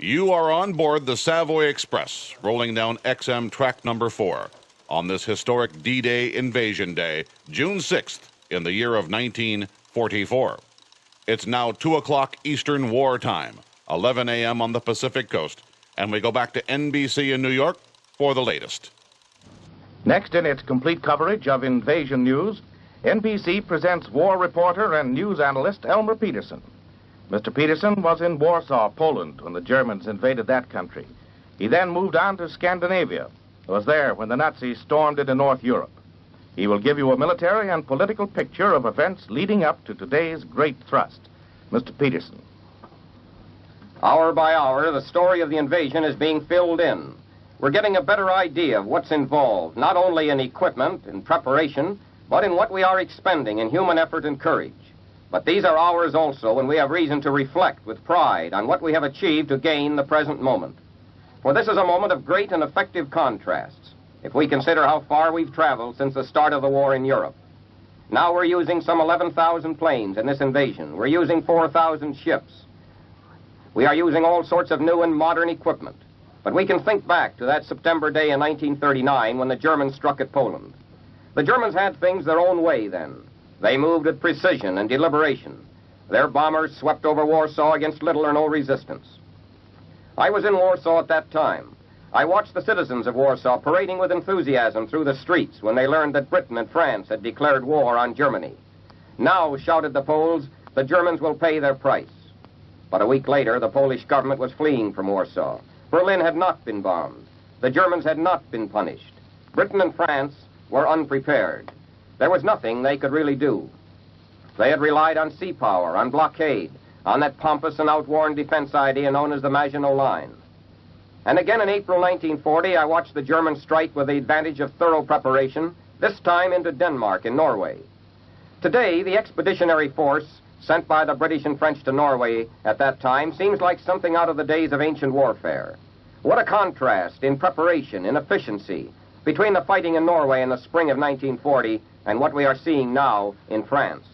You are on board the Savoy Express, rolling down XM track number 4 on this historic D-Day Invasion Day, June 6th, in the year of 1944. It's now 2 o'clock Eastern War Time, 11 a.m. on the Pacific Coast, and we go back to NBC in New York for the latest. Next in its complete coverage of invasion news, NBC presents war reporter and news analyst Elmer Peterson. Mr. Peterson was in Warsaw, Poland, when the Germans invaded that country. He then moved on to Scandinavia. He was there when the Nazis stormed into North Europe. He will give you a military and political picture of events leading up to today's great thrust. Mr. Peterson. Hour by hour, the story of the invasion is being filled in. We're getting a better idea of what's involved, not only in equipment and preparation, but in what we are expending in human effort and courage. But these are hours also when we have reason to reflect with pride on what we have achieved to gain the present moment. For this is a moment of great and effective contrasts, if we consider how far we've traveled since the start of the war in Europe. Now we're using some 11,000 planes in this invasion. We're using 4,000 ships. We are using all sorts of new and modern equipment. But we can think back to that September day in 1939 when the Germans struck at Poland. The Germans had things their own way then. They moved with precision and deliberation. Their bombers swept over Warsaw against little or no resistance. I was in Warsaw at that time. I watched the citizens of Warsaw parading with enthusiasm through the streets when they learned that Britain and France had declared war on Germany. Now, shouted the Poles, the Germans will pay their price. But a week later, the Polish government was fleeing from Warsaw. Berlin had not been bombed. The Germans had not been punished. Britain and France were unprepared. There was nothing they could really do. They had relied on sea power, on blockade, on that pompous and outworn defense idea known as the Maginot Line. And again in April 1940, I watched the Germans strike with the advantage of thorough preparation, this time into Denmark and Norway. Today, the expeditionary force sent by the British and French to Norway at that time seems like something out of the days of ancient warfare. What a contrast in preparation, in efficiency, between the fighting in Norway in the spring of 1940 and what we are seeing now in France.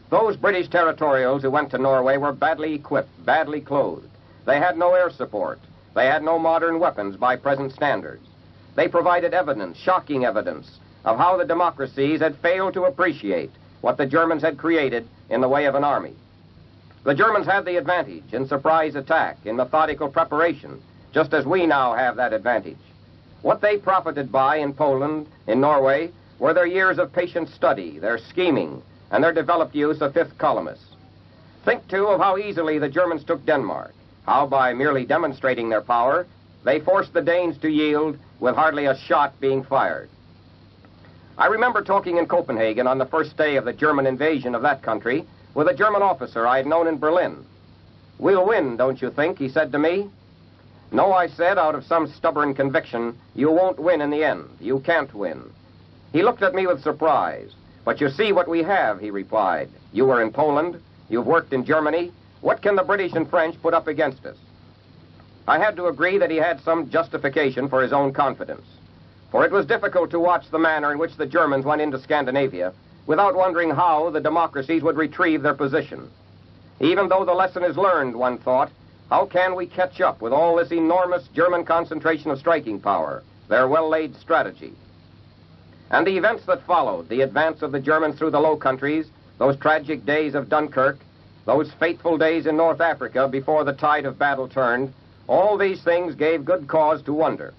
Those British territorials who went to Norway were badly equipped, badly clothed. They had no air support. They had no modern weapons by present standards. They provided evidence, shocking evidence, of how the democracies had failed to appreciate what the Germans had created in the way of an army. The Germans had the advantage in surprise attack, in methodical preparation, just as we now have that advantage. What they profited by in Poland, in Norway, were their years of patient study, their scheming, and their developed use of fifth columnists. Think, too, of how easily the Germans took Denmark, how by merely demonstrating their power, they forced the Danes to yield with hardly a shot being fired. I remember talking in Copenhagen on the first day of the German invasion of that country with a German officer I had known in Berlin. "We'll win, don't you think?" he said to me. "No," I said, out of some stubborn conviction, "you won't win in the end. You can't win." He looked at me with surprise. "But you see what we have," he replied. "You were in Poland. You've worked in Germany. What can the British and French put up against us?" I had to agree that he had some justification for his own confidence. For it was difficult to watch the manner in which the Germans went into Scandinavia without wondering how the democracies would retrieve their position. Even though the lesson is learned, one thought, how can we catch up with all this enormous German concentration of striking power, their well-laid strategy? And the events that followed, the advance of the Germans through the Low Countries, those tragic days of Dunkirk, those fateful days in North Africa before the tide of battle turned, all these things gave good cause to wonder.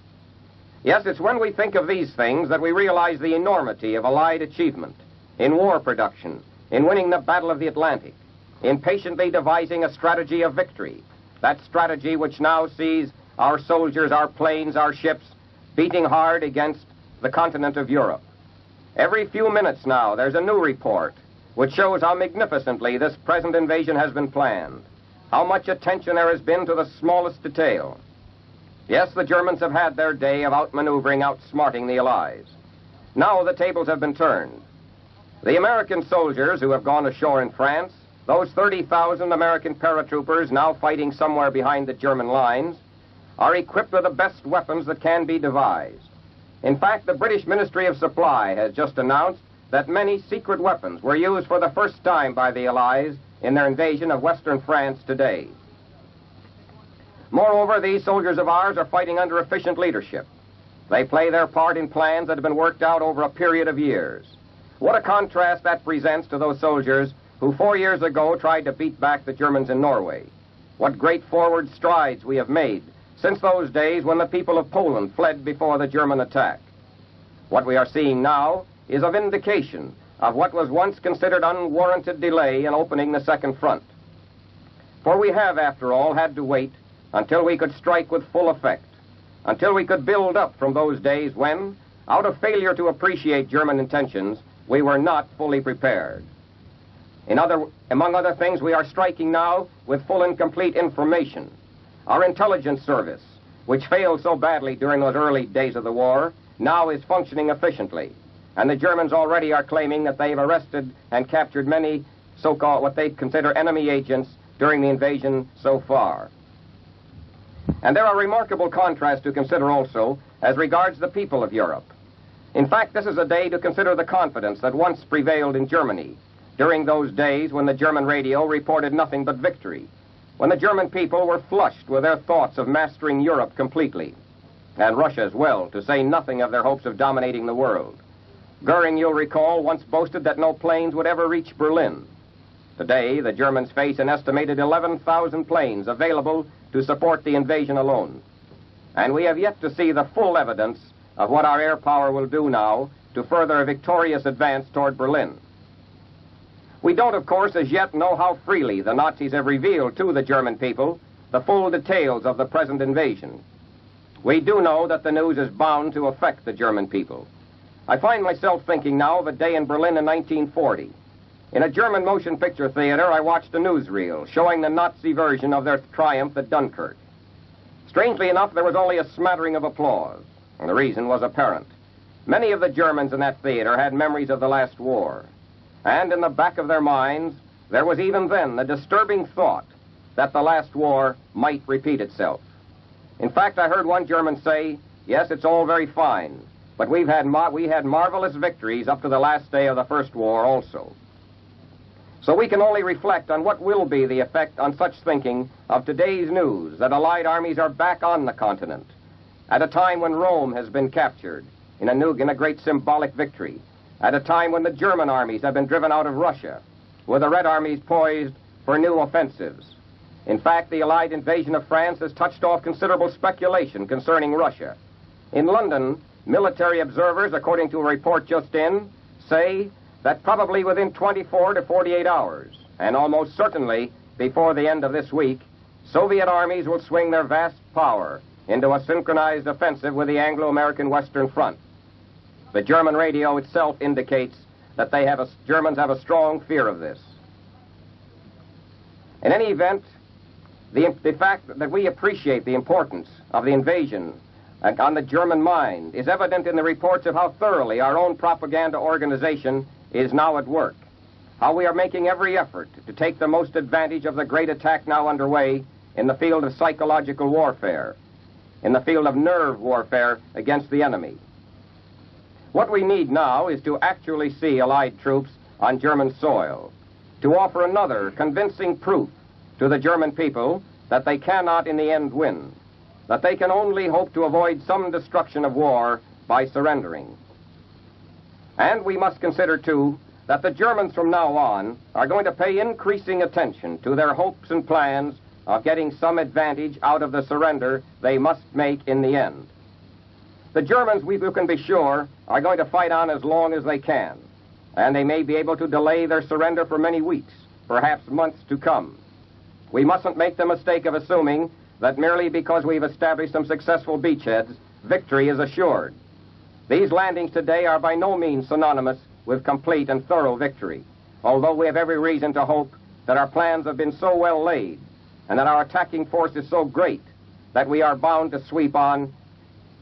Yes, it's when we think of these things that we realize the enormity of Allied achievement in war production, in winning the Battle of the Atlantic, in patiently devising a strategy of victory, that strategy which now sees our soldiers, our planes, our ships beating hard against the continent of Europe. Every few minutes now, there's a new report which shows how magnificently this present invasion has been planned, how much attention there has been to the smallest detail. Yes, the Germans have had their day of outmaneuvering, outsmarting the Allies. Now the tables have been turned. The American soldiers who have gone ashore in France, those 30,000 American paratroopers now fighting somewhere behind the German lines, are equipped with the best weapons that can be devised. In fact, the British Ministry of Supply has just announced that many secret weapons were used for the first time by the Allies in their invasion of Western France today. Moreover, these soldiers of ours are fighting under efficient leadership. They play their part in plans that have been worked out over a period of years. What a contrast that presents to those soldiers who 4 years ago tried to beat back the Germans in Norway. What great forward strides we have made since those days when the people of Poland fled before the German attack. What we are seeing now is a vindication of what was once considered unwarranted delay in opening the second front. For we have, after all, had to wait until we could strike with full effect, until we could build up from those days when, out of failure to appreciate German intentions, we were not fully prepared. Among other things, we are striking now with full and complete information. Our intelligence service, which failed so badly during those early days of the war, now is functioning efficiently. And the Germans already are claiming that they've arrested and captured many so-called what they consider enemy agents during the invasion so far. And there are remarkable contrasts to consider also as regards the people of Europe. In fact, this is a day to consider the confidence that once prevailed in Germany during those days when the German radio reported nothing but victory, when the German people were flushed with their thoughts of mastering Europe completely, and Russia as well, to say nothing of their hopes of dominating the world. Goering, you'll recall, once boasted that no planes would ever reach Berlin. Today, the Germans face an estimated 11,000 planes available to support the invasion alone. And we have yet to see the full evidence of what our air power will do now to further a victorious advance toward Berlin. We don't, of course, as yet know how freely the Nazis have revealed to the German people the full details of the present invasion. We do know that the news is bound to affect the German people. I find myself thinking now of a day in Berlin in 1940. In a German motion picture theater, I watched a newsreel showing the Nazi version of their triumph at Dunkirk. Strangely enough, there was only a smattering of applause, and the reason was apparent. Many of the Germans in that theater had memories of the last war, and in the back of their minds, there was even then the disturbing thought that the last war might repeat itself. In fact, I heard one German say, "Yes, it's all very fine, but we had marvelous victories up to the last day of the First War also." So we can only reflect on what will be the effect on such thinking of today's news that Allied armies are back on the continent at a time when Rome has been captured in a great symbolic victory, at a time when the German armies have been driven out of Russia, with the Red armies poised for new offensives. In fact, the Allied invasion of France has touched off considerable speculation concerning Russia. In London, military observers, according to a report just in, say that probably within 24 to 48 hours, and almost certainly before the end of this week, Soviet armies will swing their vast power into a synchronized offensive with the Anglo-American Western Front. The German radio itself indicates that Germans have a strong fear of this. In any event, the fact that we appreciate the importance of the invasion on the German mind is evident in the reports of how thoroughly our own propaganda organization is now at work, how we are making every effort to take the most advantage of the great attack now underway in the field of psychological warfare, in the field of nerve warfare against the enemy. What we need now is to actually see Allied troops on German soil, to offer another convincing proof to the German people that they cannot in the end win, that they can only hope to avoid some destruction of war by surrendering. And we must consider, too, that the Germans from now on are going to pay increasing attention to their hopes and plans of getting some advantage out of the surrender they must make in the end. The Germans, we can be sure, are going to fight on as long as they can, and they may be able to delay their surrender for many weeks, perhaps months to come. We mustn't make the mistake of assuming that merely because we've established some successful beachheads, victory is assured. These landings today are by no means synonymous with complete and thorough victory, although we have every reason to hope that our plans have been so well laid and that our attacking force is so great that we are bound to sweep on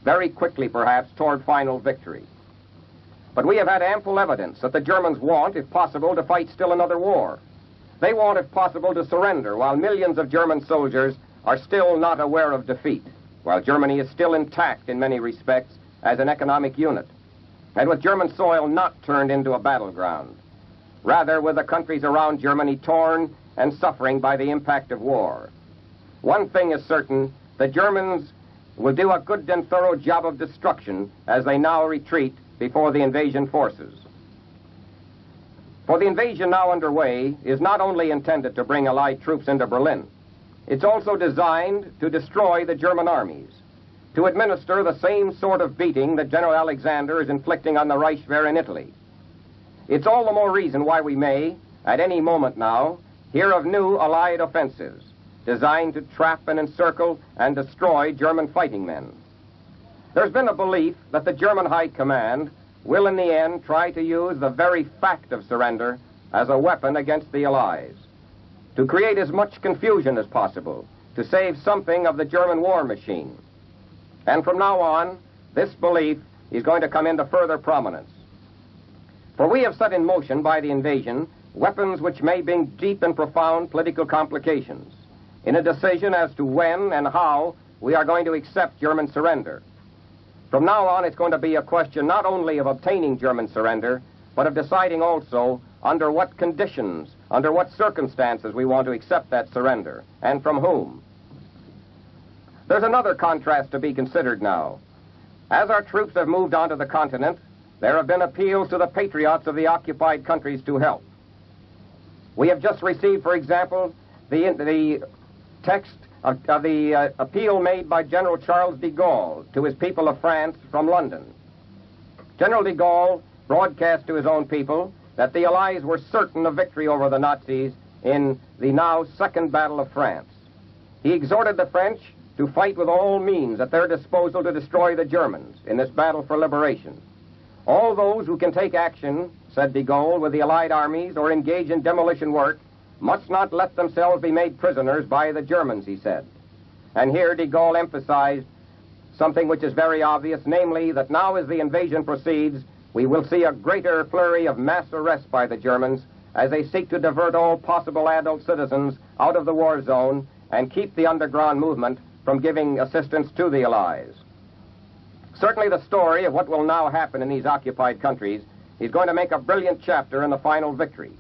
very quickly, perhaps, toward final victory. But we have had ample evidence that the Germans want, if possible, to fight still another war. They want, if possible, to surrender while millions of German soldiers are still not aware of defeat, while Germany is still intact in many respects as an economic unit, and with German soil not turned into a battleground. Rather, with the countries around Germany torn and suffering by the impact of war. One thing is certain, the Germans will do a good and thorough job of destruction as they now retreat before the invasion forces. For the invasion now underway is not only intended to bring Allied troops into Berlin, it's also designed to destroy the German armies, to administer the same sort of beating that General Alexander is inflicting on the Reichswehr in Italy. It's all the more reason why we may, at any moment now, hear of new Allied offensives designed to trap and encircle and destroy German fighting men. There's been a belief that the German High Command will in the end try to use the very fact of surrender as a weapon against the Allies, to create as much confusion as possible, to save something of the German war machine. And from now on, this belief is going to come into further prominence. For we have set in motion by the invasion weapons which may bring deep and profound political complications in a decision as to when and how we are going to accept German surrender. From now on, it's going to be a question not only of obtaining German surrender, but of deciding also under what conditions, under what circumstances we want to accept that surrender, and from whom. There's another contrast to be considered now. As our troops have moved onto the continent, there have been appeals to the patriots of the occupied countries to help. We have just received, for example, the text of the appeal made by General Charles de Gaulle to his people of France from London. General de Gaulle broadcast to his own people that the Allies were certain of victory over the Nazis in the now Second Battle of France. He exhorted the French to fight with all means at their disposal to destroy the Germans in this battle for liberation. All those who can take action, said de Gaulle, with the Allied armies or engage in demolition work must not let themselves be made prisoners by the Germans, he said. And here de Gaulle emphasized something which is very obvious, namely that now as the invasion proceeds, we will see a greater flurry of mass arrests by the Germans as they seek to divert all possible adult citizens out of the war zone and keep the underground movement from giving assistance to the Allies. Certainly the story of what will now happen in these occupied countries is going to make a brilliant chapter in the final victory.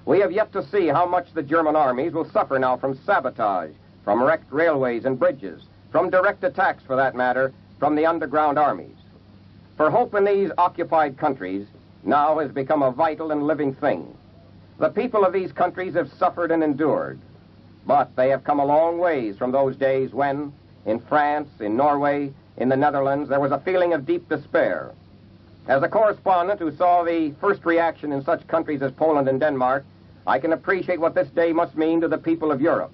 We have yet to see how much the German armies will suffer now from sabotage, from wrecked railways and bridges, from direct attacks, for that matter, from the underground armies. For hope in these occupied countries now has become a vital and living thing. The people of these countries have suffered and endured, but they have come a long ways from those days when, in France, in Norway, in the Netherlands, there was a feeling of deep despair. As a correspondent who saw the first reaction in such countries as Poland and Denmark, I can appreciate what this day must mean to the people of Europe.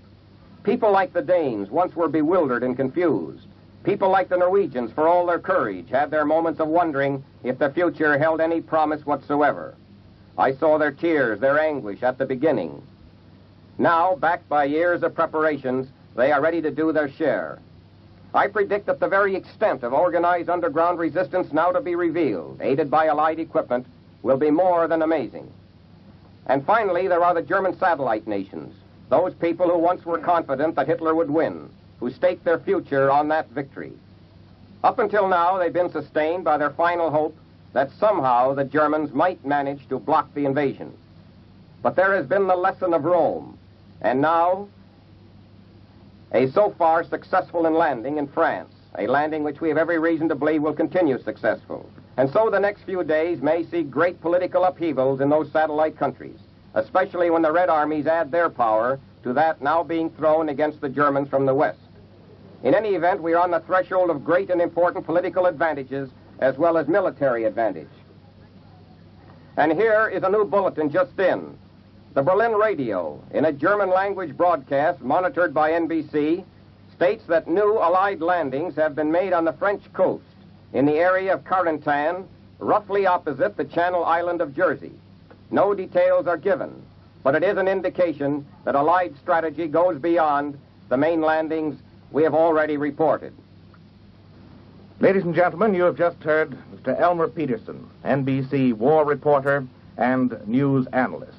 People like the Danes once were bewildered and confused. People like the Norwegians, for all their courage, had their moments of wondering if the future held any promise whatsoever. I saw their tears, their anguish at the beginning. Now, backed by years of preparations, they are ready to do their share. I predict that the very extent of organized underground resistance now to be revealed, aided by Allied equipment, will be more than amazing. And finally, there are the German satellite nations, those people who once were confident that Hitler would win, who staked their future on that victory. Up until now, they've been sustained by their final hope that somehow the Germans might manage to block the invasion. But there has been the lesson of Rome, and now a so far successful landing in France, a landing which we have every reason to believe will continue successful. And so the next few days may see great political upheavals in those satellite countries, especially when the Red Armies add their power to that now being thrown against the Germans from the West. In any event, we are on the threshold of great and important political advantages as well as military advantage. And here is a new bulletin just in. The Berlin radio, in a German-language broadcast monitored by NBC, states that new Allied landings have been made on the French coast in the area of Carentan, roughly opposite the Channel Island of Jersey. No details are given, but it is an indication that Allied strategy goes beyond the main landings we have already reported. Ladies and gentlemen, you have just heard Mr. Elmer Peterson, NBC war reporter and news analyst.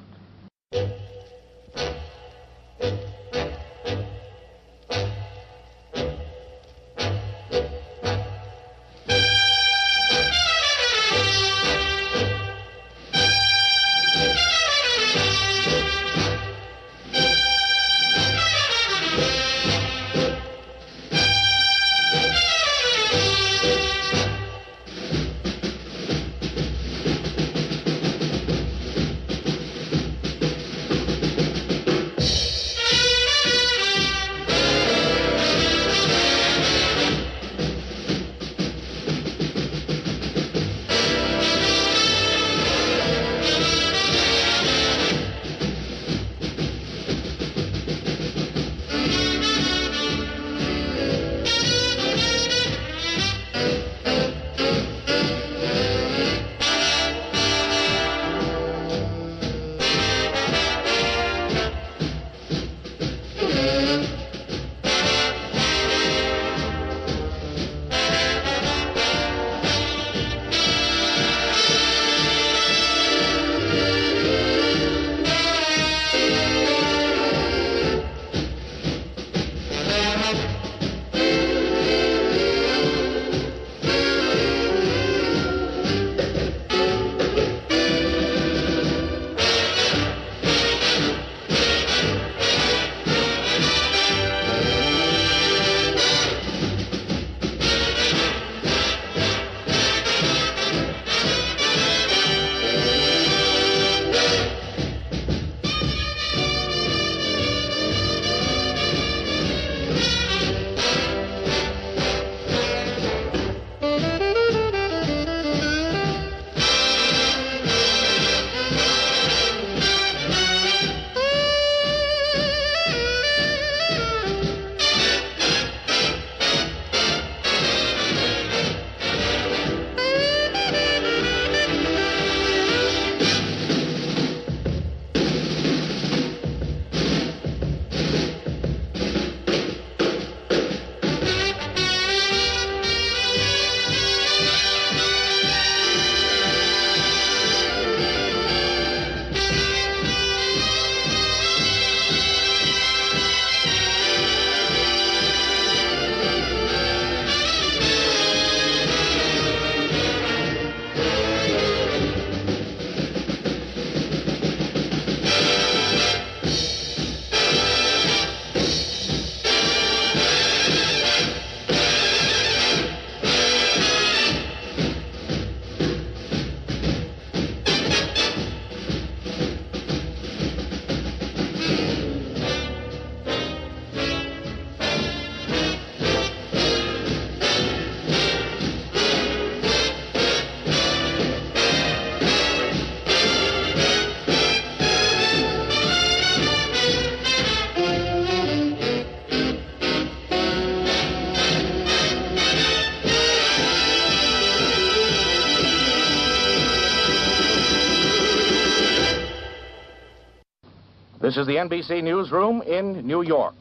This is the NBC Newsroom in New York.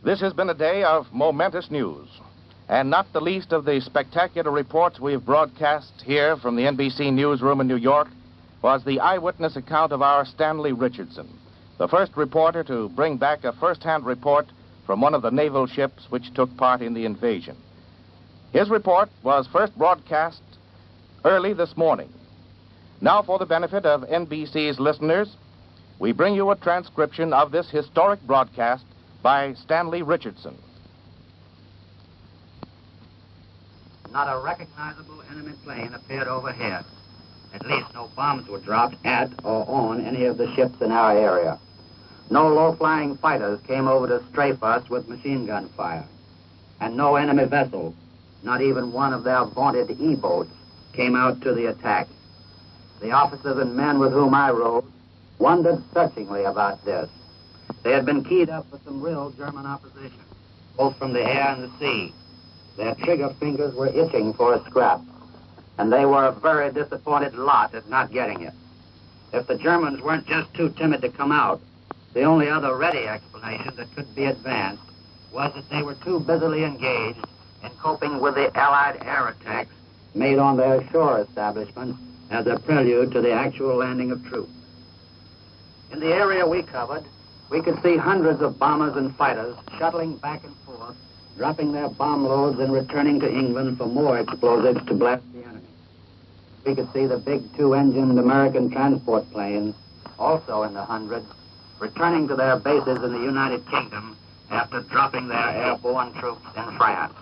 This has been a day of momentous news, and not the least of the spectacular reports we have broadcast here from the NBC Newsroom in New York was the eyewitness account of our Stanley Richardson, the first reporter to bring back a first-hand report from one of the naval ships which took part in the invasion. His report was first broadcast early this morning. Now, for the benefit of NBC's listeners, we bring you a transcription of this historic broadcast by Stanley Richardson. Not a recognizable enemy plane appeared overhead. At least no bombs were dropped at or on any of the ships in our area. No low-flying fighters came over to strafe us with machine gun fire. And no enemy vessel, not even one of their vaunted E-boats, came out to the attack. The officers and men with whom I rode wondered searchingly about this. They had been keyed up for some real German opposition, both from the air and the sea. Their trigger fingers were itching for a scrap, and they were a very disappointed lot at not getting it. If the Germans weren't just too timid to come out, the only other ready explanation that could be advanced was that they were too busily engaged in coping with the Allied air attacks made on their shore establishments as a prelude to the actual landing of troops. In the area we covered, we could see hundreds of bombers and fighters shuttling back and forth, dropping their bomb loads and returning to England for more explosives to blast the enemy. We could see the big two-engined American transport planes, also in the hundreds, returning to their bases in the United Kingdom after dropping their airborne troops in France.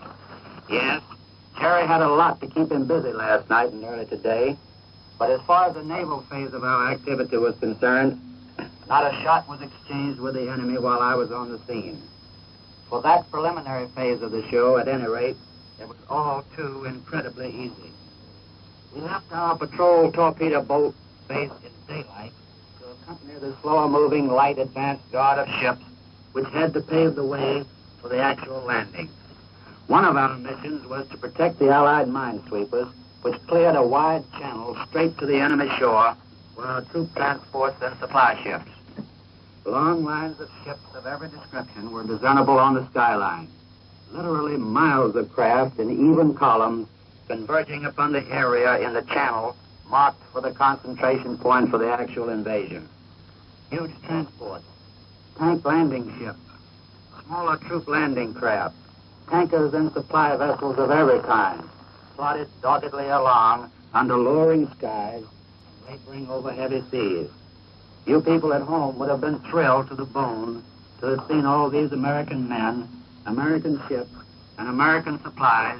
Yes, Jerry had a lot to keep him busy last night and early today, but as far as the naval phase of our activity was concerned, not a shot was exchanged with the enemy while I was on the scene. For that preliminary phase of the show, at any rate, it was all too incredibly easy. We left our patrol torpedo boat base in daylight to accompany the slower-moving light advance guard of ships which had to pave the way for the actual landing. One of our missions was to protect the Allied minesweepers, which cleared a wide channel straight to the enemy shore for our troop transports and supply ships. Long lines of ships of every description were discernible on the skyline, literally miles of craft in even columns converging upon the area in the channel marked for the concentration point for the actual invasion. Huge transports, tank landing ships, smaller troop landing craft, tankers and supply vessels of every kind, plodded doggedly along under lowering skies, laboring over heavy seas. You people at home would have been thrilled to the bone to have seen all these American men, American ships, and American supplies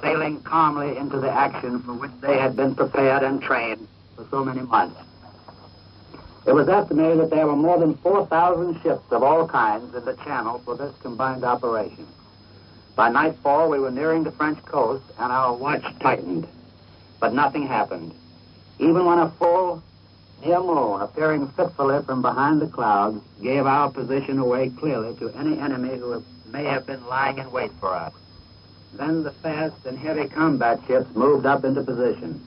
sailing calmly into the action for which they had been prepared and trained for so many months. It was estimated that there were more than 4,000 ships of all kinds in the channel for this combined operation. By nightfall, we were nearing the French coast, and our watch tightened. But nothing happened. Even when a full near moon, appearing fitfully from behind the clouds, gave our position away clearly to any enemy who may have been lying in wait for us. Then the fast and heavy combat ships moved up into position.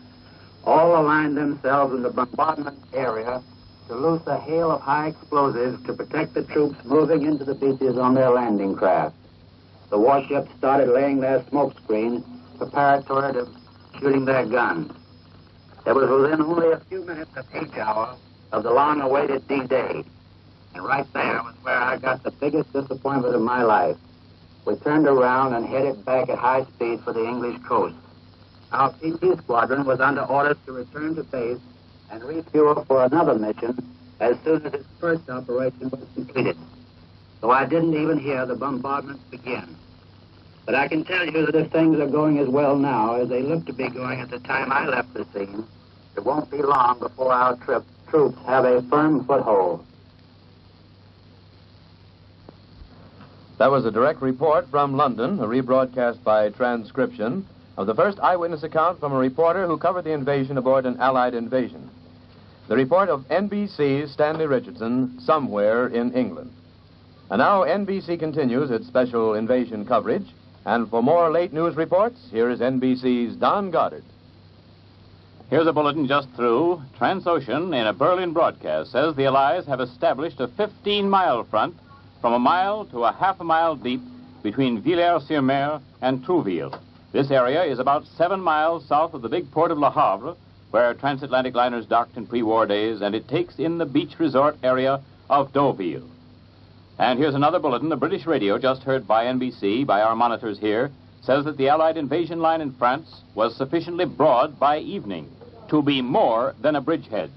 All aligned themselves in the bombardment area to loose a hail of high explosives to protect the troops moving into the beaches on their landing craft. The warships started laying their smoke screen preparatory to shooting their guns. It was within only a few minutes of each hour of the long-awaited D-Day. And right there was where I got the biggest disappointment of my life. We turned around and headed back at high speed for the English coast. Our PT squadron was under orders to return to base and refuel for another mission as soon as its first operation was completed. So I didn't even hear the bombardments begin. But I can tell you that if things are going as well now as they looked to be going at the time I left the scene, it won't be long before our troops have a firm foothold. That was a direct report from London, a rebroadcast by transcription of the first eyewitness account from a reporter who covered the invasion aboard an Allied invasion. The report of NBC's Stanley Richardson, somewhere in England. And now NBC continues its special invasion coverage. And for more late news reports, here is NBC's Don Goddard. Here's a bulletin just through. Transocean, in a Berlin broadcast, says the Allies have established a 15-mile front from a mile to a half a mile deep between Villers-sur-Mer and Trouville. This area is about 7 miles south of the big port of Le Havre, where transatlantic liners docked in pre-war days, and it takes in the beach resort area of Deauville. And here's another bulletin. The British radio, just heard by NBC, by our monitors here, says that the Allied invasion line in France was sufficiently broad by evening to be more than a bridgehead.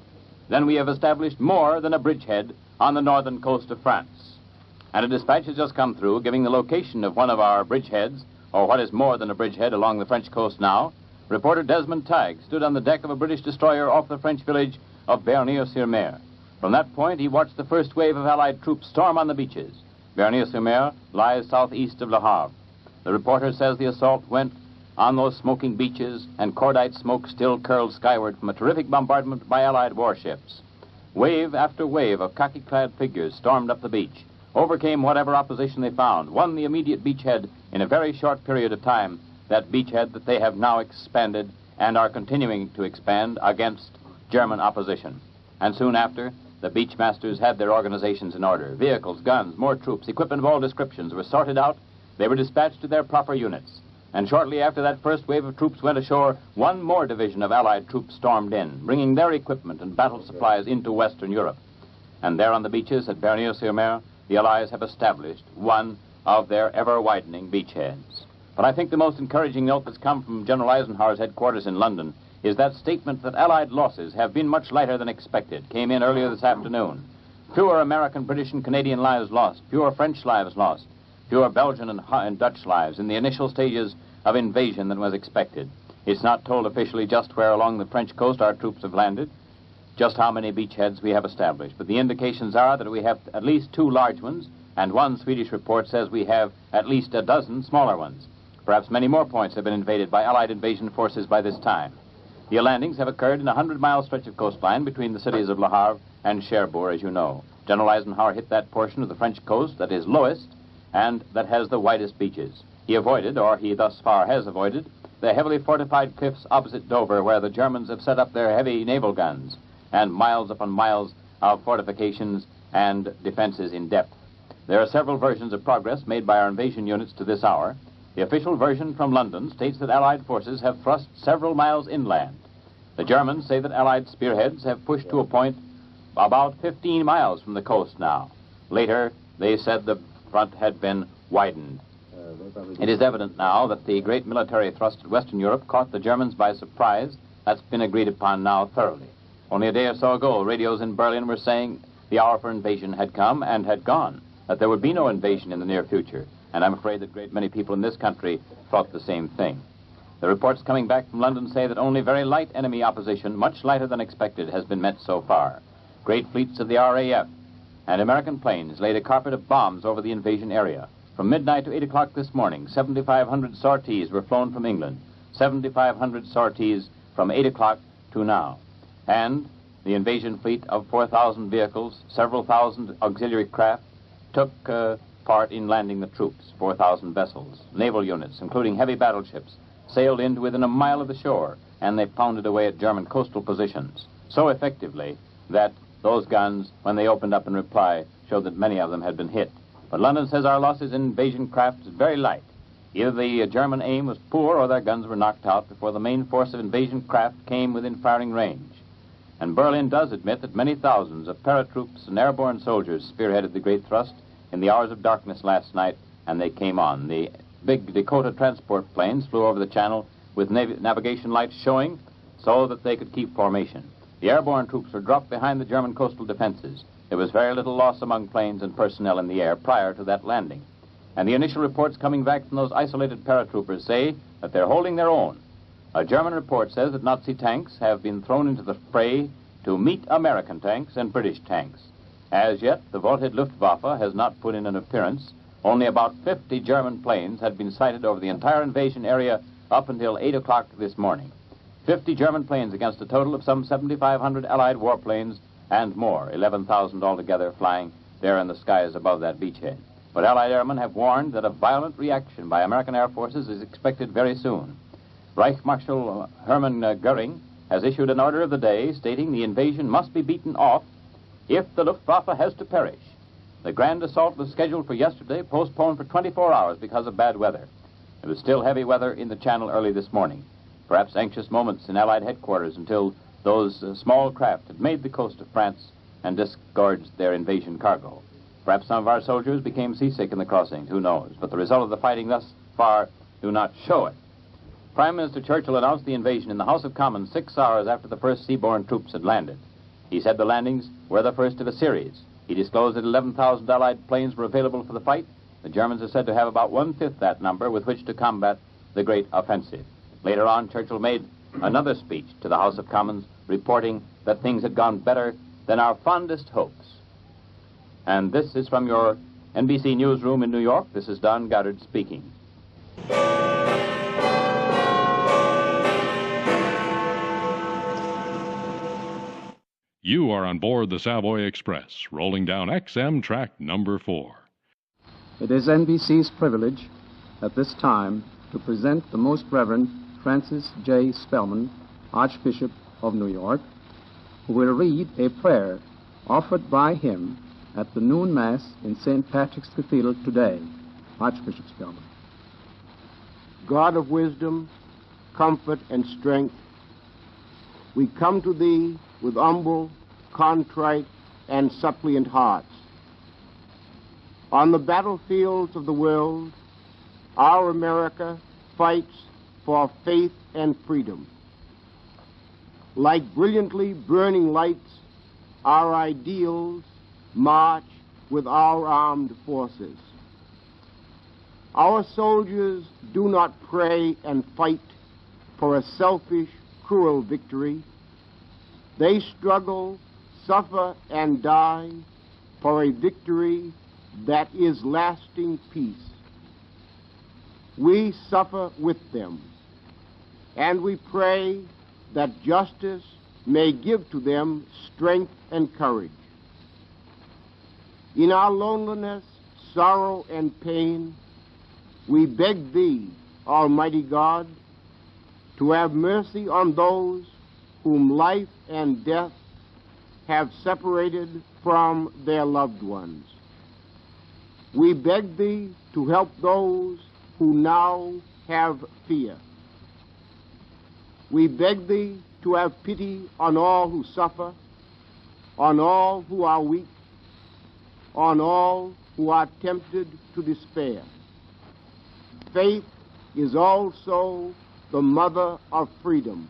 Then we have established more than a bridgehead on the northern coast of France. And a dispatch has just come through giving the location of one of our bridgeheads, or what is more than a bridgehead along the French coast now. Reporter Desmond Tagg stood on the deck of a British destroyer off the French village of Bernier-sur-Mer. From that point, he watched the first wave of Allied troops storm on the beaches. Bernier-sur-Mer lies southeast of Le Havre. The reporter says the assault went on those smoking beaches, and cordite smoke still curled skyward from a terrific bombardment by Allied warships. Wave after wave of khaki-clad figures stormed up the beach, overcame whatever opposition they found, won the immediate beachhead in a very short period of time, that beachhead that they have now expanded and are continuing to expand against German opposition. And soon after, the beachmasters had their organizations in order. Vehicles, guns, more troops, equipment of all descriptions were sorted out. They were dispatched to their proper units. And shortly after that first wave of troops went ashore, one more division of Allied troops stormed in, bringing their equipment and battle supplies into Western Europe. And there on the beaches at Bernier-sur-Mer, the Allies have established one of their ever-widening beachheads. But I think the most encouraging note that's come from General Eisenhower's headquarters in London is that statement that Allied losses have been much lighter than expected. Came in earlier this afternoon. Fewer American, British, and Canadian lives lost, fewer French lives lost, fewer Belgian and Dutch lives in the initial stages of invasion than was expected. It's not told officially just where along the French coast our troops have landed, just how many beachheads we have established, but the indications are that we have at least 2 large ones, and one Swedish report says we have at least a dozen smaller ones. Perhaps many more points have been invaded by Allied invasion forces by this time. The landings have occurred in a 100-mile stretch of coastline between the cities of Le Havre and Cherbourg, as you know. General Eisenhower hit that portion of the French coast that is lowest and that has the widest beaches. He avoided, or he thus far has avoided, the heavily fortified cliffs opposite Dover, where the Germans have set up their heavy naval guns, and miles upon miles of fortifications and defenses in depth. There are several versions of progress made by our invasion units to this hour. The official version from London states that Allied forces have thrust several miles inland. The Germans say that Allied spearheads have pushed to a point about 15 miles from the coast now. Later, they said the front had been widened. It is evident now that the great military thrust at Western Europe caught the Germans by surprise. That's been agreed upon now thoroughly. Only a day or so ago, radios in Berlin were saying the hour for invasion had come and had gone, that there would be no invasion in the near future. And I'm afraid that a great many people in this country thought the same thing. The reports coming back from London say that only very light enemy opposition, much lighter than expected, has been met so far. Great fleets of the RAF and American planes laid a carpet of bombs over the invasion area. From midnight to 8 o'clock this morning, 7,500 sorties were flown from England, 7,500 sorties from 8 o'clock to now. And the invasion fleet of 4,000 vehicles, several thousand auxiliary craft, took part in landing the troops. 4,000 vessels, naval units, including heavy battleships, sailed in to within a mile of the shore, and they pounded away at German coastal positions so effectively that those guns, when they opened up in reply, showed that many of them had been hit. But London says our losses in invasion craft is very light. Either the German aim was poor or their guns were knocked out before the main force of invasion craft came within firing range. And Berlin does admit that many thousands of paratroops and airborne soldiers spearheaded the great thrust in the hours of darkness last night, and they came on. The big Dakota transport planes flew over the channel with navigation lights showing so that they could keep formation. The airborne troops were dropped behind the German coastal defenses. There was very little loss among planes and personnel in the air prior to that landing. And the initial reports coming back from those isolated paratroopers say that they're holding their own. A German report says that Nazi tanks have been thrown into the fray to meet American tanks and British tanks. As yet, the vaunted Luftwaffe has not put in an appearance. Only about 50 German planes had been sighted over the entire invasion area up until 8 o'clock this morning. 50 German planes against a total of some 7,500 Allied warplanes and more, 11,000 altogether flying there in the skies above that beachhead. But Allied airmen have warned that a violent reaction by American air forces is expected very soon. Reich Marshal Hermann Goering has issued an order of the day stating the invasion must be beaten off if the Luftwaffe has to perish. The grand assault was scheduled for yesterday, postponed for 24 hours because of bad weather. There was still heavy weather in the Channel early this morning. Perhaps anxious moments in Allied headquarters until those small craft had made the coast of France and disgorged their invasion cargo. Perhaps some of our soldiers became seasick in the crossings, who knows? But the result of the fighting thus far do not show it. Prime Minister Churchill announced the invasion in the House of Commons 6 hours after the first seaborne troops had landed. He said the landings were the first of a series. He disclosed that 11,000 Allied planes were available for the fight. The Germans are said to have about one-fifth that number with which to combat the great offensive. Later on, Churchill made another speech to the House of Commons, reporting that things had gone better than our fondest hopes. And this is from your NBC newsroom in New York. This is Don Goddard speaking. You are on board the Savoy Express, rolling down XM track number 4. It is NBC's privilege at this time to present the Most Reverend Francis J. Spellman, Archbishop of New York, who will read a prayer offered by him at the noon Mass in St. Patrick's Cathedral today. Archbishop Spellman. God of wisdom, comfort, and strength, we come to Thee with humble, contrite, and suppliant hearts. On the battlefields of the world, our America fights for faith and freedom. Like brilliantly burning lights, our ideals march with our armed forces. Our soldiers do not pray and fight for a selfish, cruel victory. They struggle, suffer, and die for a victory that is lasting peace. We suffer with them, and we pray that justice may give to them strength and courage. In our loneliness, sorrow, and pain, we beg Thee, Almighty God, to have mercy on those whom life and death have separated from their loved ones. We beg Thee to help those who now have fear. We beg Thee to have pity on all who suffer, on all who are weak, on all who are tempted to despair. Faith is also the mother of freedom.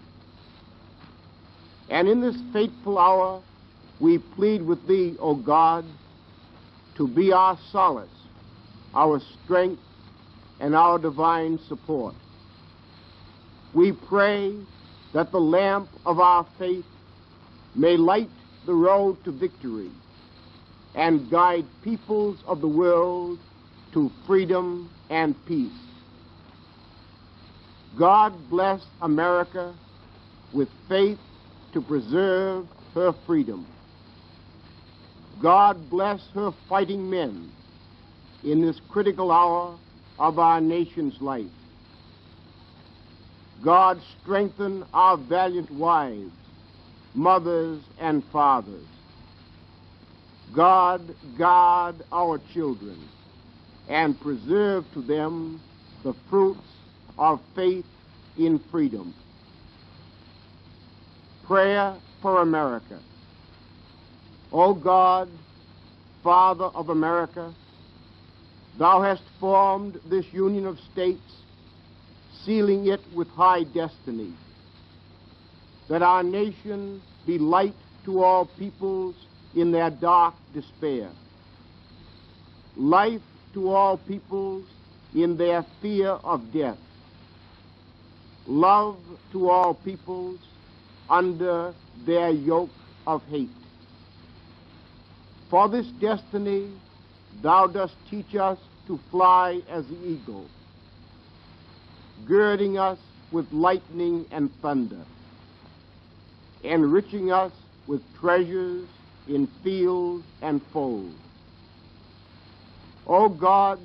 And in this fateful hour, we plead with Thee, O God, to be our solace, our strength, and our divine support. We pray that the lamp of our faith may light the road to victory and guide peoples of the world to freedom and peace. God bless America with faith to preserve her freedom. God bless her fighting men in this critical hour of our nation's life. God strengthen our valiant wives, mothers, and fathers. God guard our children and preserve to them the fruits of faith in freedom. Prayer for America. O God, Father of America, Thou hast formed this union of states, sealing it with high destiny, that our nation be light to all peoples in their dark despair, life to all peoples in their fear of death, love to all peoples under their yoke of hate. For this destiny, Thou dost teach us to fly as the eagle, girding us with lightning and thunder, enriching us with treasures in field and fold. O God,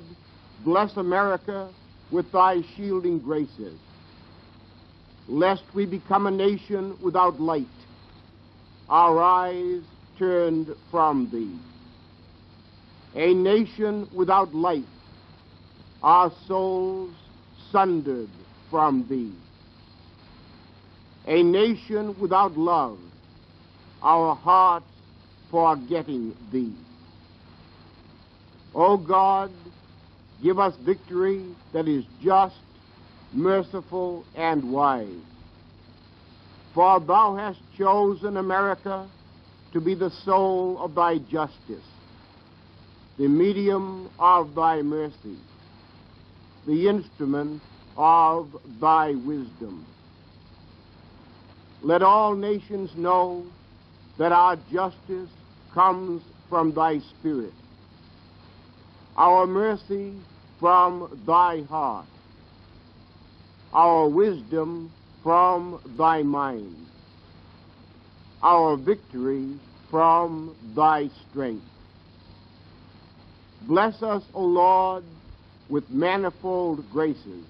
bless America with Thy shielding graces. lest we become a nation without light, our eyes turned from thee. A nation without light, our souls sundered from thee. A nation without love, our hearts forgetting thee. O God, give us victory that is just, merciful, and wise. For thou hast chosen America to be the soul of thy justice, the medium of thy mercy, the instrument of thy wisdom. Let all nations know that our justice comes from thy Spirit, our mercy from thy heart, our wisdom from thy mind, our victory from thy strength. Bless us, O Lord, with manifold graces,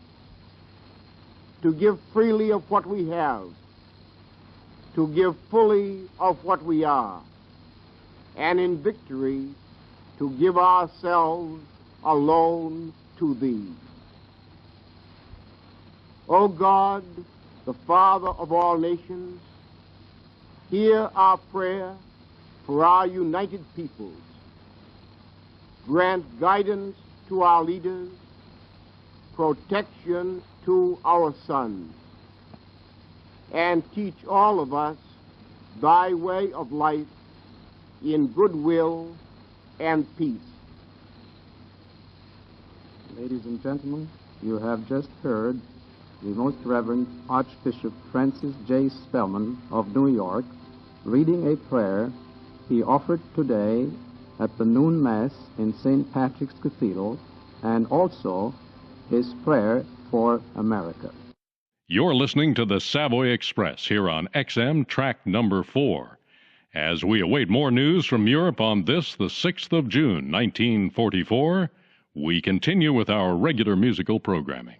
to give freely of what we have, to give fully of what we are, and in victory to give ourselves alone to thee. O God, the Father of all nations, hear our prayer for our united peoples. Grant guidance to our leaders, protection to our sons, and teach all of us thy way of life in goodwill and peace. Ladies and gentlemen, you have just heard the Most Reverend Archbishop Francis J. Spellman of New York reading a prayer he offered today at the noon Mass in St. Patrick's Cathedral, and also his prayer for America. You're listening to the Savoy Express here on XM track number 4. As we await more news from Europe on this, the 6th of June, 1944, we continue with our regular musical programming.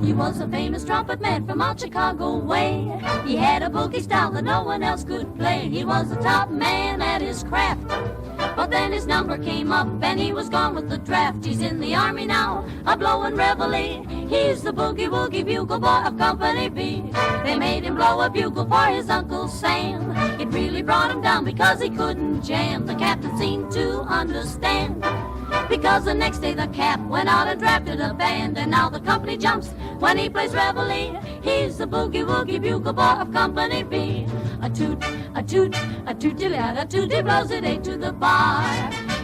He was a famous trumpet man from out Chicago way. He had a boogie style that no one else could play. He was the top man at his craft. But then his number came up and he was gone with the draft. He's in the army now, a blowin' reveille. He's the boogie-woogie bugle boy of Company B. They made him blow a bugle for his Uncle Sam. It really brought him down because he couldn't jam. The captain seemed to understand, because the next day the cap went out and drafted a band. And now the company jumps when he plays reveille. He's the boogie-woogie bugle boy of Company B. A toot, a toot, a tooty-lad, a tooty blows it eight to the bar.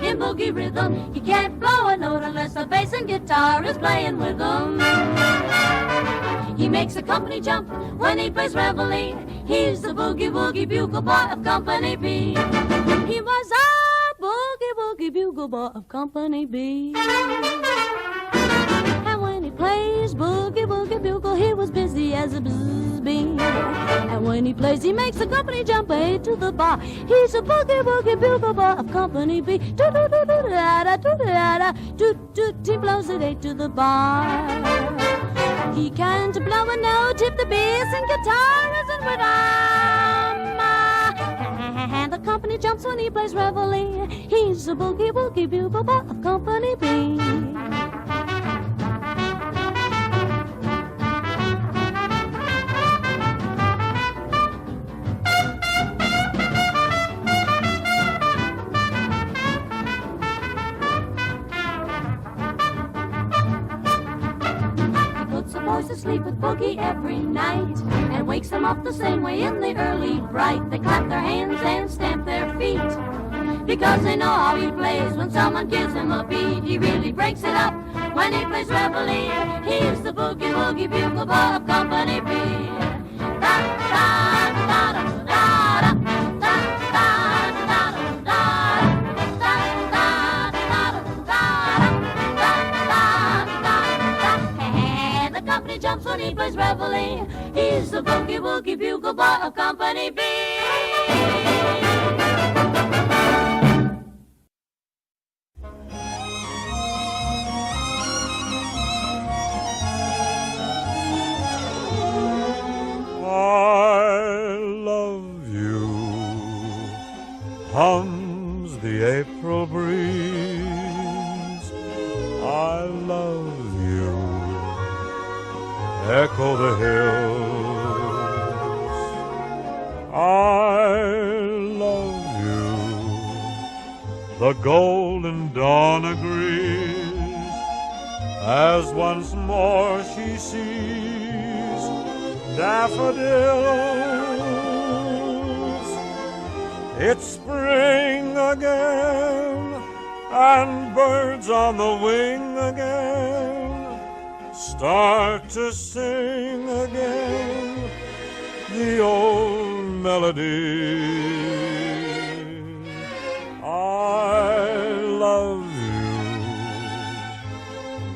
In boogie rhythm, he can't blow a note unless the bass and guitar is playing with him. He makes the company jump when he plays reveille. He's the boogie-woogie bugle boy of Company B. He was a boogie-woogie bugle boy of Company B. And when he plays boogie-woogie bugle, he was busy as a bee. And when he plays, he makes the company jump eight to the bar. He's a boogie-woogie bugle boy of Company B. Toot-toot-toot-da-da, toot-da-da, toot-toot, he blows it eight to the bar. He can't blow a note if the bass and guitar isn't with him. And the company jumps when he plays reveille. He's a boogie-woogie bugle boy of Company B. To sleep with boogie every night and wakes them up the same way in the early bright. They clap their hands and stamp their feet because they know how he plays. When someone gives him a beat, he really breaks it up when he plays reveille. He's the boogie-woogie bugle boy of Company B. Jumps when he plays reveille. He's the boogie-woogie bugle boy of Company B. I love you, hums the April breeze. I love you, echo the hills. I love you, the golden dawn agrees, as once more she sees daffodils. It's spring again, and birds on the wing again start to sing again the old melody. I love you,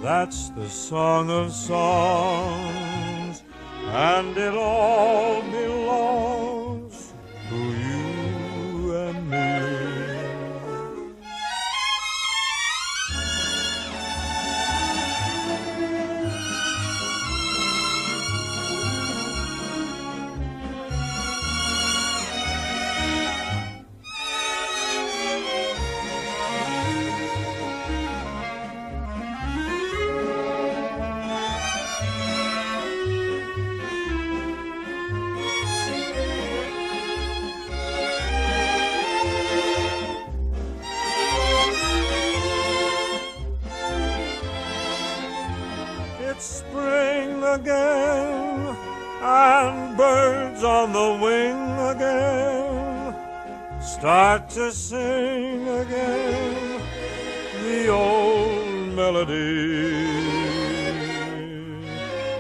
that's the song of songs, and it all belongs to you and me. Again, and birds on the wing again start to sing again the old melody.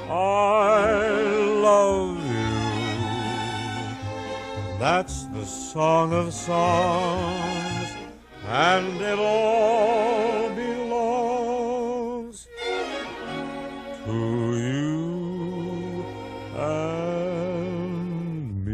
I love you, that's the song of songs, and it all belongs to you and me.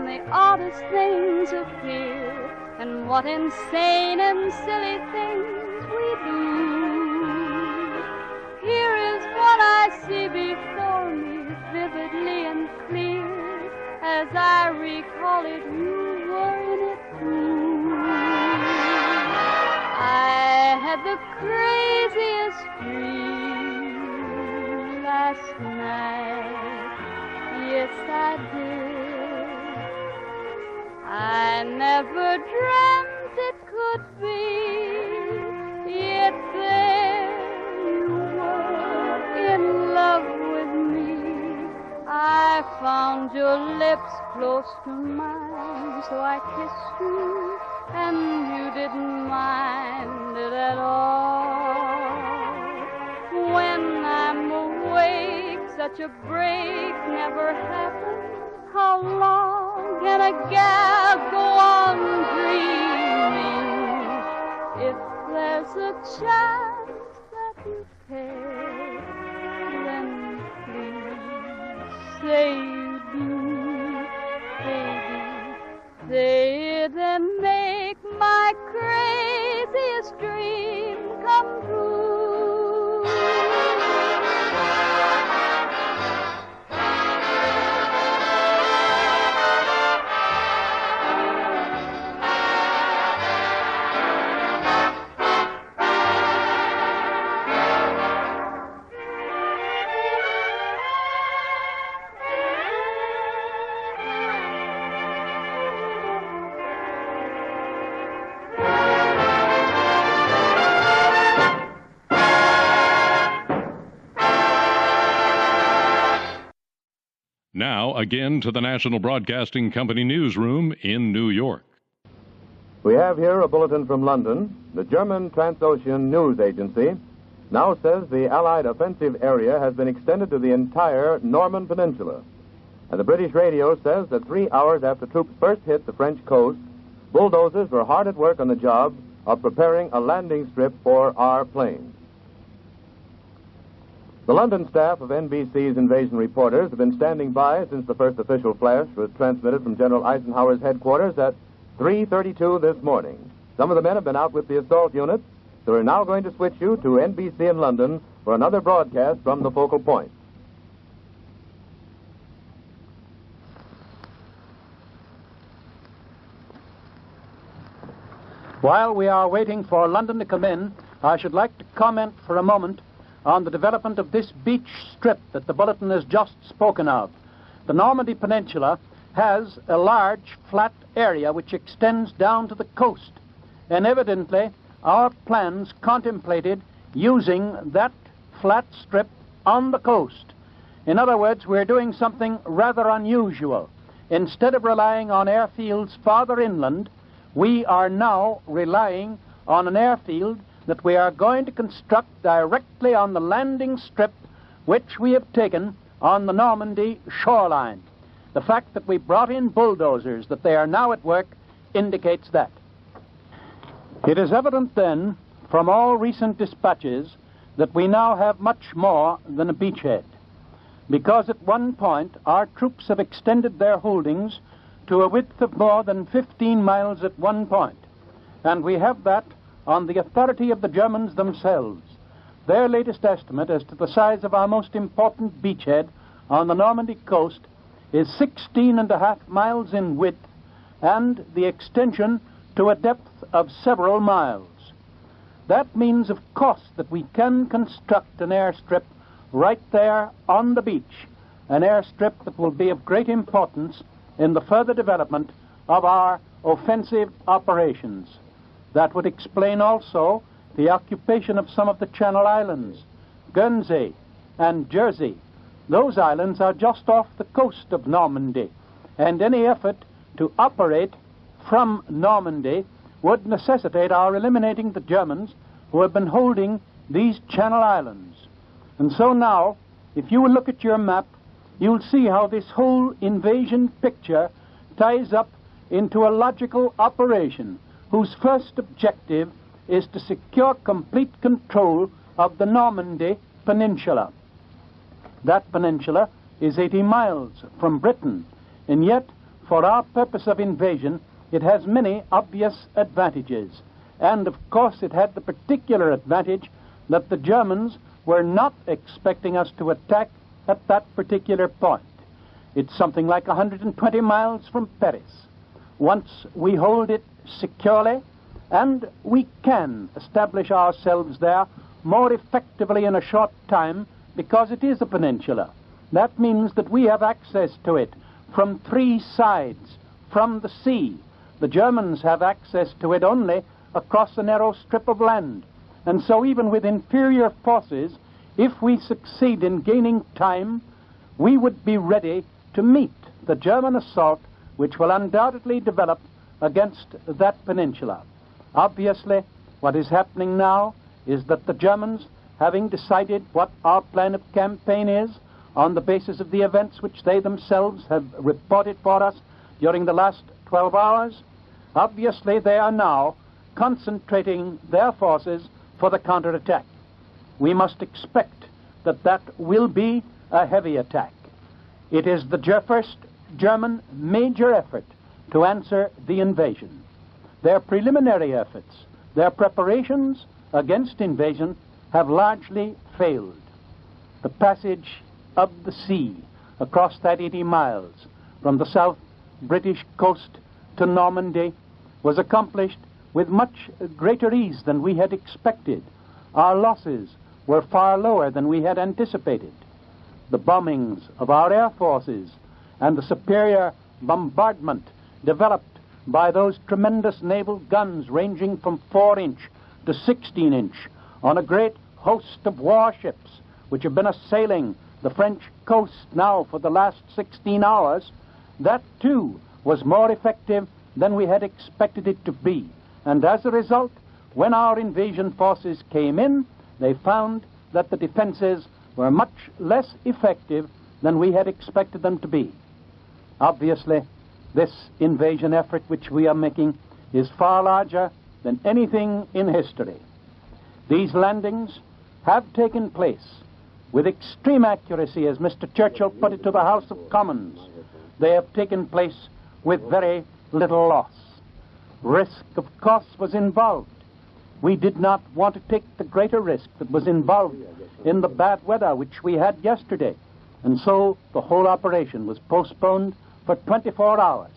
when the oddest things appear, and what insane and silly things we do. Here is what I see before me, vividly and clear. As I recall it, you were in it too. I had the craziest dream last night. Yes, I did. I never dreamt it could be. Yet there you were in love with me. I found your lips close to mine, so I kissed you, and you didn't mind it at all. When I'm awake, such a break never happened. How long can a gal go on dreaming? If there's a chance that you care, then please say you do, baby. Say it and make my craziest dream come true. Now, again to the National Broadcasting Company newsroom in New York. We have here a bulletin from London. The German Transocean News Agency now says the Allied offensive area has been extended to the entire Norman Peninsula. And the British radio says that 3 hours after troops first hit the French coast, bulldozers were hard at work on the job of preparing a landing strip for our planes. The London staff of NBC's invasion reporters have been standing by since the first official flash was transmitted from General Eisenhower's headquarters at 3:32 this morning. Some of the men have been out with the assault units, so we're now going to switch you to NBC in London for another broadcast from the focal point. While we are waiting for London to come in, I should like to comment for a moment on the development of this beach strip that the bulletin has just spoken of. The Normandy Peninsula has a large flat area which extends down to the coast, and evidently our plans contemplated using that flat strip on the coast. In other words, we're doing something rather unusual. Instead of relying on airfields farther inland, we are now relying on an airfield that we are going to construct directly on the landing strip which we have taken on the Normandy shoreline. The fact that we brought in bulldozers, that they are now at work, indicates that. It is evident then, from all recent dispatches, that we now have much more than a beachhead, because at one point our troops have extended their holdings to a width of more than 15 miles at one point, and we have that on the authority of the Germans themselves. Their latest estimate as to the size of our most important beachhead on the Normandy coast is 16.5 miles in width and the extension to a depth of several miles. That means, of course, that we can construct an airstrip right there on the beach, an airstrip that will be of great importance in the further development of our offensive operations. That would explain also the occupation of some of the Channel Islands, Guernsey and Jersey. Those islands are just off the coast of Normandy, and any effort to operate from Normandy would necessitate our eliminating the Germans who have been holding these Channel Islands. And so now, if you will look at your map, you'll see how this whole invasion picture ties up into a logical operation whose first objective is to secure complete control of the Normandy Peninsula. That peninsula is 80 miles from Britain, and yet for our purpose of invasion, it has many obvious advantages. And, of course, it had the particular advantage that the Germans were not expecting us to attack at that particular point. It's something like 120 miles from Paris. Once we hold it securely, and we can establish ourselves there more effectively in a short time because it is a peninsula. That means that we have access to it from 3 sides, from the sea. The Germans have access to it only across a narrow strip of land. And so even with inferior forces, if we succeed in gaining time, we would be ready to meet the German assault which will undoubtedly develop against that peninsula. Obviously, what is happening now is that the Germans, having decided what our plan of campaign is on the basis of the events which they themselves have reported for us during the last 12 hours, obviously they are now concentrating their forces for the counterattack. We must expect that that will be a heavy attack. It is the first German major effort to answer the invasion. Their preliminary efforts, their preparations against invasion have largely failed. The passage of the sea across that 80 miles from the South British coast to Normandy was accomplished with much greater ease than we had expected. Our losses were far lower than we had anticipated. The bombings of our air forces and the superior bombardment developed by those tremendous naval guns ranging from 4-inch to 16-inch on a great host of warships which have been assailing the French coast now for the last 16 hours, that too was more effective than we had expected it to be. And as a result, when our invasion forces came in, they found that the defenses were much less effective than we had expected them to be. Obviously, this invasion effort which we are making is far larger than anything in history. These landings have taken place with extreme accuracy, as Mr. Churchill put it to the House of Commons. They have taken place with very little loss. Risk, of course, was involved. We did not want to take the greater risk that was involved in the bad weather which we had yesterday. And so the whole operation was postponed for 24 hours.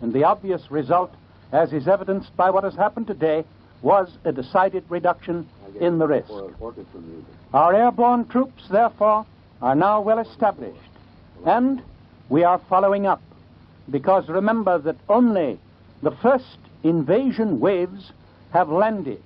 And the obvious result, as is evidenced by what has happened today, was a decided reduction in the risk. Our airborne troops, therefore, are now well established. And we are following up. Because remember that only the first invasion waves have landed.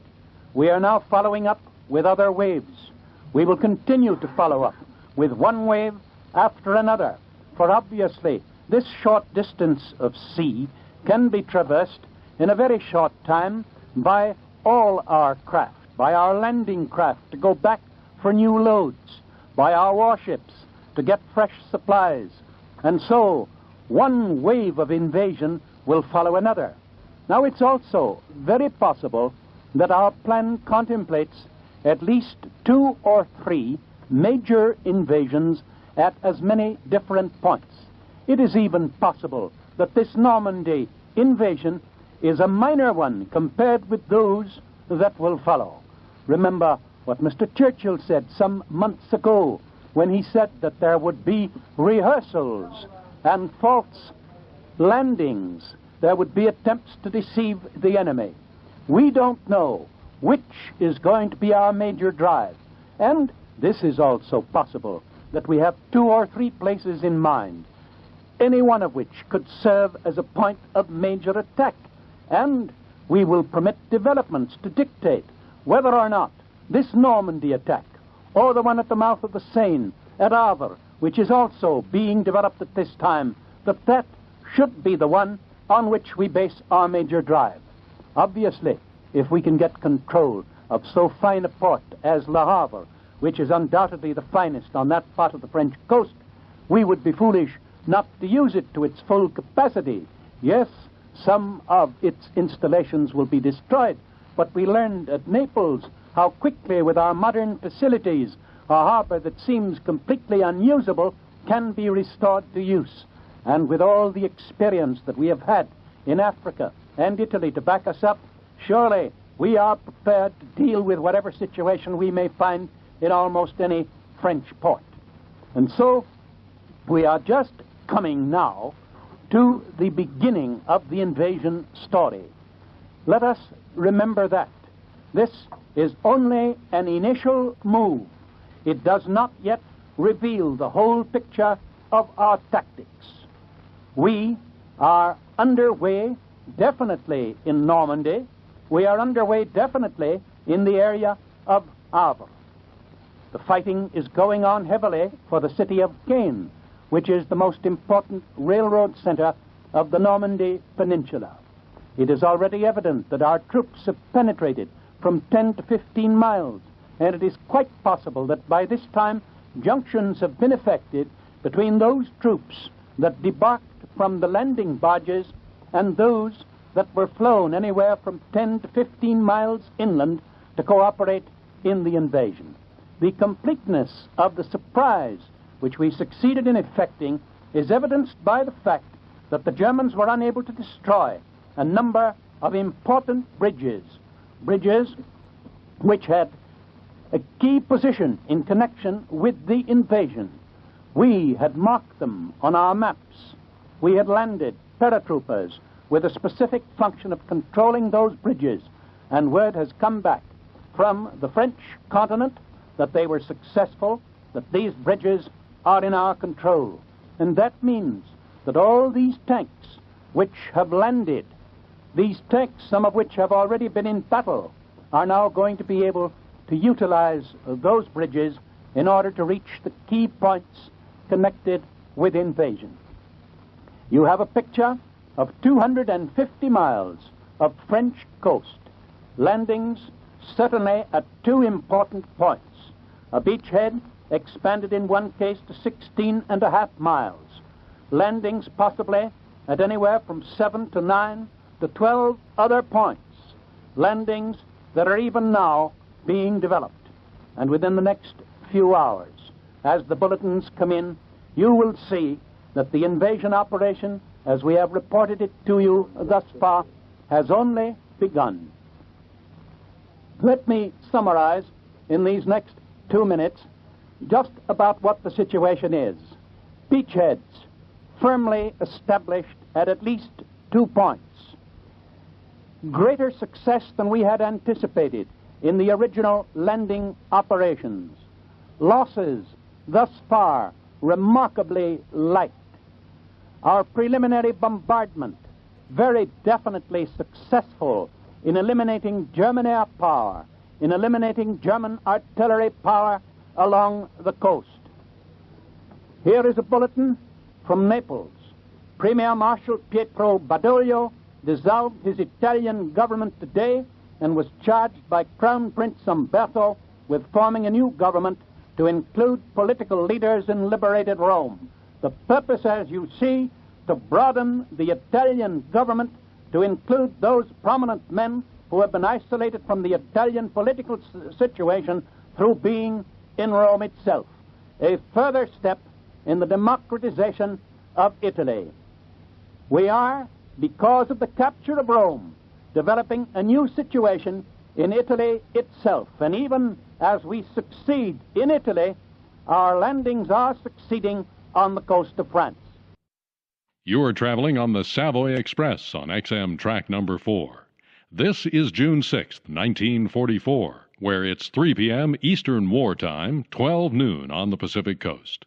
We are now following up with other waves. We will continue to follow up with one wave after another. For obviously, this short distance of sea can be traversed in a very short time by all our craft, by our landing craft to go back for new loads, by our warships to get fresh supplies. And so, one wave of invasion will follow another. Now, it's also very possible that our plan contemplates at least 2 or 3 major invasions at as many different points. It is even possible that this Normandy invasion is a minor one compared with those that will follow. Remember what Mr. Churchill said some months ago when he said that there would be rehearsals and false landings. There would be attempts to deceive the enemy. We don't know which is going to be our major drive. And this is also possible, that we have 2 or 3 places in mind, any one of which could serve as a point of major attack. And we will permit developments to dictate whether or not this Normandy attack, or the one at the mouth of the Seine at Havre, which is also being developed at this time, that should be the one on which we base our major drive. Obviously, if we can get control of so fine a port as Le Havre, which is undoubtedly the finest on that part of the French coast, we would be foolish not to use it to its full capacity. Yes, some of its installations will be destroyed, but we learned at Naples how quickly, with our modern facilities, a harbor that seems completely unusable can be restored to use. and with all the experience that we have had in Africa and Italy to back us up, surely we are prepared to deal with whatever situation we may find in almost any French port. And so we are just coming now to the beginning of the invasion story. Let us remember that. This is only an initial move. It does not yet reveal the whole picture of our tactics. We are underway definitely in Normandy. We are underway definitely in the area of Havre. The fighting is going on heavily for the city of Caen, which is the most important railroad center of the Normandy Peninsula. It is already evident that our troops have penetrated from 10 to 15 miles, and it is quite possible that by this time junctions have been effected between those troops that debarked from the landing barges and those that were flown anywhere from 10 to 15 miles inland to cooperate in the invasion. The completeness of the surprise which we succeeded in effecting is evidenced by the fact that the Germans were unable to destroy a number of important bridges which had a key position in connection with the invasion. We had marked them on our maps. We had landed paratroopers with a specific function of controlling those bridges, and word has come back from the French continent that they were successful, that these bridges are in our control. And that means that all these tanks which have landed, these tanks, some of which have already been in battle, are now going to be able to utilize those bridges in order to reach the key points connected with invasion. You have a picture of 250 miles of French coast, landings certainly at two important points. A beachhead expanded in one case to 16.5 miles. Landings possibly at anywhere from 7 to 9 to 12 other points. Landings that are even now being developed. And within the next few hours, as the bulletins come in, you will see that the invasion operation, as we have reported it to you thus far, has only begun. Let me summarize in these next 2 minutes just about what the situation is. Beachheads firmly established at least 2 points. Greater success than we had anticipated in the original landing operations. Losses thus far remarkably light. Our preliminary bombardment very definitely successful in eliminating German air power, in eliminating German artillery power along the coast. Here is a bulletin from Naples. Premier Marshal Pietro Badoglio dissolved his Italian government today and was charged by Crown Prince Umberto with forming a new government to include political leaders in liberated Rome. The purpose, as you see, to broaden the Italian government to include those prominent men who have been isolated from the Italian political situation through being in Rome itself. A further step in the democratization of Italy. We are, because of the capture of Rome, developing a new situation in Italy itself. And even as we succeed in Italy, our landings are succeeding on the coast of France. You are traveling on the Savoy Express on XM track number 4. This is June 6th, 1944, where it's 3 p.m. Eastern War Time, 12 noon on the Pacific Coast.